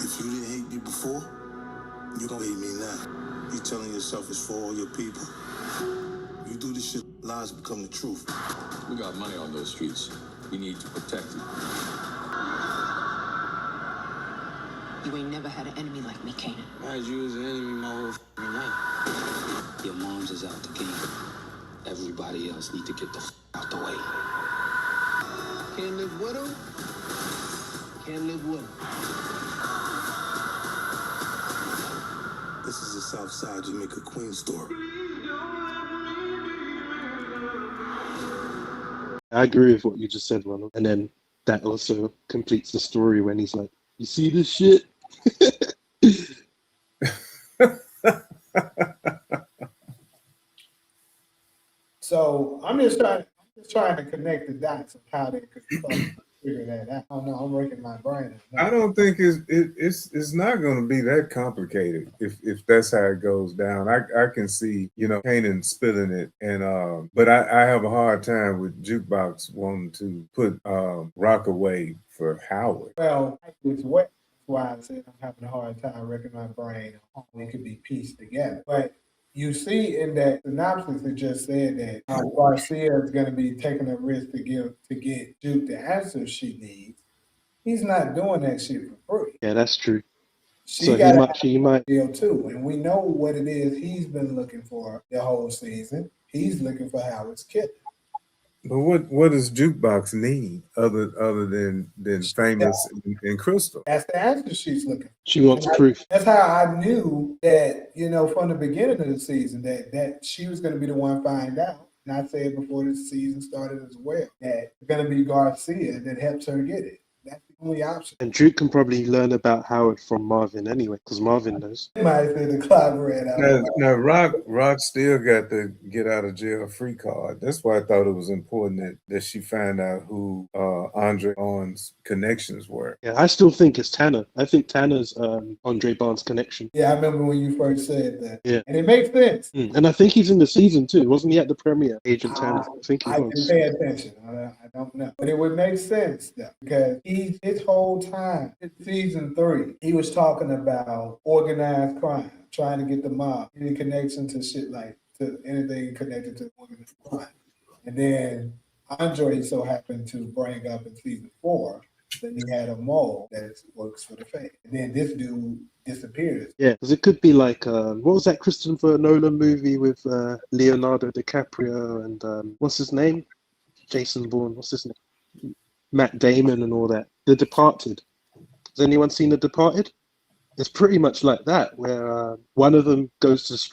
If you didn't hate me before, you don't hate me now. You telling yourself it's for all your people. You do this shit, lies become the truth. We got money on those streets. We need to protect it. You ain't never had an enemy like me, Kanan. I had you as an enemy my whole life. Your mom's is out the game. Everybody else need to get the out the way. Can't live with him. Can't live with him. This is a Southside Jamaica Queen story. I agree with what you just said, Ronald. And then that also completes the story when he's like, "You see this shit?" So I'm just trying to connect the dots of how they could figure that out. I don't know. I'm working my brain. I don't think it's not going to be that complicated if that's how it goes down. I can see Kanan spilling it, and but I have a hard time with Jukebox wanting to put Rock away for Howard. Well, it's wet. That's why I said I'm having a hard time wrecking my brain. It could be pieced together, but. You see in that synopsis, it just said that Garcia is going to be taking a risk to get Duke the answers she needs. He's not doing that shit for free. Yeah, that's true. She So got he might deal too, and we know what it is he's been looking for the whole season. He's looking for Howard's killer. But what does Jukebox need other than Famous and Crystal? That's the answer she's looking for. She wants proof. That's how I knew that, from the beginning of the season that she was going to be the one find out. And I said before the season started as well that it's going to be Garcia that helps her get it. That's the only option. And Duke can probably learn about Howard from Marvin anyway, because Marvin knows. Might say the clock ran out. Now Rock still got the get out of jail free card. That's why I thought it was important that she find out who Andre Barnes' connections were. Yeah, I still think it's Tanner. I think Tanner's Andre Barnes' connection. Yeah, I remember when you first said that. Yeah. And it makes sense. And I think he's in the season too. Wasn't he at the premiere, Agent Tanner? I think he was. I didn't pay attention. I don't know. But it would make sense though, because his whole time, in season 3, he was talking about organized crime, trying to get the mob, any connection to shit to anything connected to organized crime. And then Andre so happened to bring up in season 4 that he had a mole that works for the feds. And then this dude disappears. Yeah, because it could be like, what was that Christopher Nolan movie with Leonardo DiCaprio and what's his name? Jason Bourne, what's his name? Matt Damon and all that. The Departed. Has anyone seen The Departed? It's pretty much like that, where one of them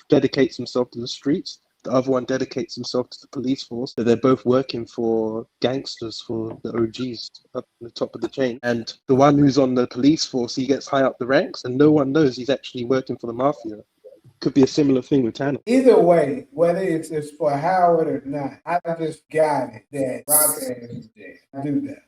dedicates himself to the streets, the other one dedicates himself to the police force. So they're both working for gangsters, for the OGs up the top of the chain. And the one who's on the police force, he gets high up the ranks, and no one knows he's actually working for the mafia. Could be a similar thing with Tanner. Either way, whether it's for Howard or not, I just got it that Rock ass is dead. I do that.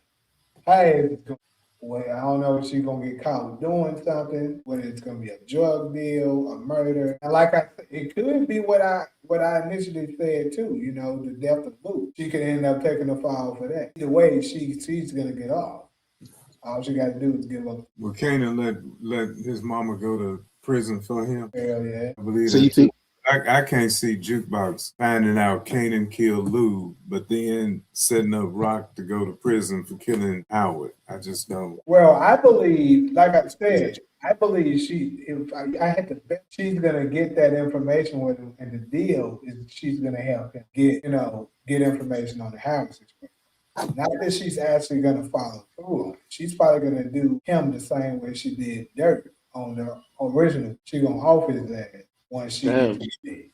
Her ass is going away. I don't know if she's gonna get caught doing something, whether it's gonna be a drug deal, a murder. And like I said, it could be what I initially said too. The death of Luke. She could end up taking the fall for that. Either way, she's gonna get off. All she got to do is give up. Well, Kanan let his mama go to prison for him. Hell yeah. I believe So you think? I can't see Jukebox finding out Kanan killed Lou, but then setting up Rock to go to prison for killing Howard. I just don't. Well, I believe, like I said, I believe if I had to bet, she's gonna get that information with him, and the deal is she's gonna help him get information on the Howard situation. Not that she's actually gonna follow through on it. She's probably gonna do him the same way she did Dirk on the original. She's gonna off his ass once she did.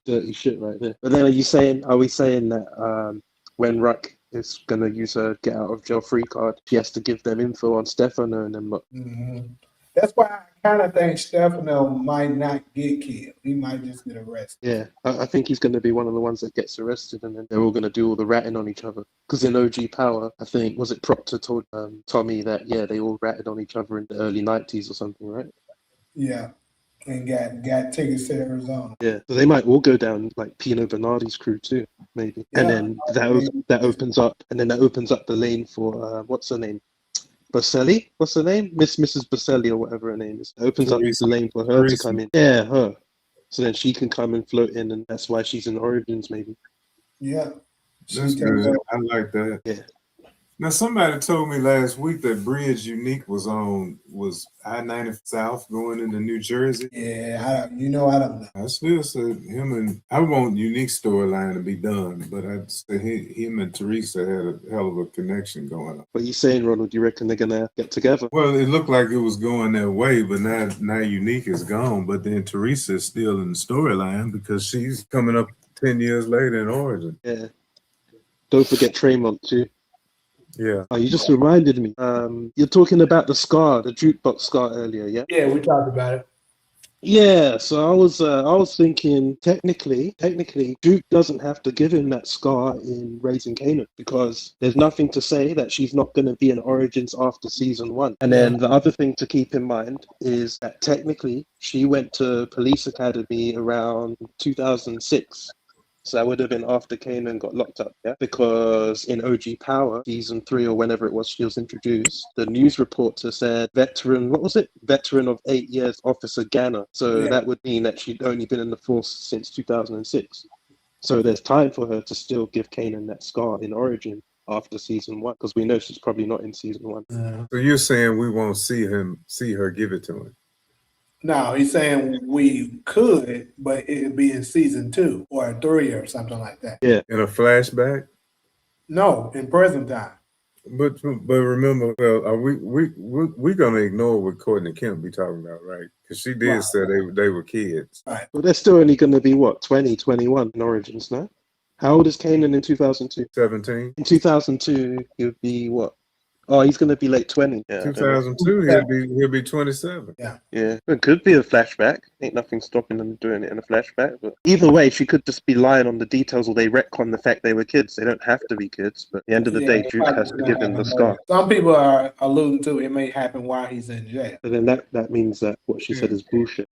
Dirty shit right there. But then are we saying that when Ruck is gonna use her get out of jail free card, she has to give them info on Stefano and them lot? Mm-hmm. That's why I kind of think Stefano might not get killed. He might just get arrested. Yeah, I think he's going to be one of the ones that gets arrested, and then they're all going to do all the ratting on each other. Because in OG Power, I think, was it Proctor told Tommy that, yeah, they all ratted on each other in the early 90s or something, right? Yeah, and got tickets to Arizona. Yeah, so they might all go down like Pino Bernardi's crew too, maybe. Yeah. And then that opens up the lane for, what's her name? Baselli, what's her name? Mrs. Baselli or whatever her name is. It opens up Teresa. the lane for her to come in. Yeah, her. So then she can come and float in, and that's why she's in Origins, maybe. Yeah. That's good. I like that. Yeah. Now somebody told me last week that Bridge Unique was I-90 South going into New Jersey. Yeah, I don't know. I still said I want Unique storyline to be done, but I said him and Teresa had a hell of a connection going on. What are you saying, Ronald? Do you reckon they're gonna get together? Well, it looked like it was going that way, but now Unique is gone. But then Teresa is still in the storyline because she's coming up 10 years later in Origin. Yeah. Don't forget Tremont too. Yeah. Oh, you just reminded me. You're talking about the scar, the jukebox scar earlier, yeah? Yeah, we talked about it. Yeah, so I was thinking technically, Duke doesn't have to give him that scar in Raising Kanan because there's nothing to say that she's not going to be in Origins after season 1. And then the other thing to keep in mind is that technically she went to Police Academy around 2006. So that would have been after Kanan got locked up, yeah? Because in OG Power, season 3 or whenever it was she was introduced, the news reporter said Veteran of 8 years, Officer Ganner. So that would mean that she'd only been in the force since 2006. So there's time for her to still give Kanan that scar in Origin after season 1, because we know she's probably not in season 1. So you're saying we won't see her give it to him? No, he's saying we could, but it'd be in season 2 or 3 or something like that. Yeah. In a flashback? No, in present time. But remember, well, are we gonna ignore what Courtney Kemp be talking about, right? Because she did say they were kids. Right. But they're still only going to be, 20, 21 in Origins now? How old is Kanan in 2002? 17. In 2002, he would be what? Oh, he's going to be late 20. Yeah, 2002, he'll be 27. Yeah. Yeah, it could be a flashback. Ain't nothing stopping them doing it in a flashback. But either way, she could just be lying on the details, or they retcon the fact they were kids. They don't have to be kids, but at the end of the day, Duke has to give him the scar. Some people are alluding to it may happen while he's in jail. But then that means that what she said is bullshit.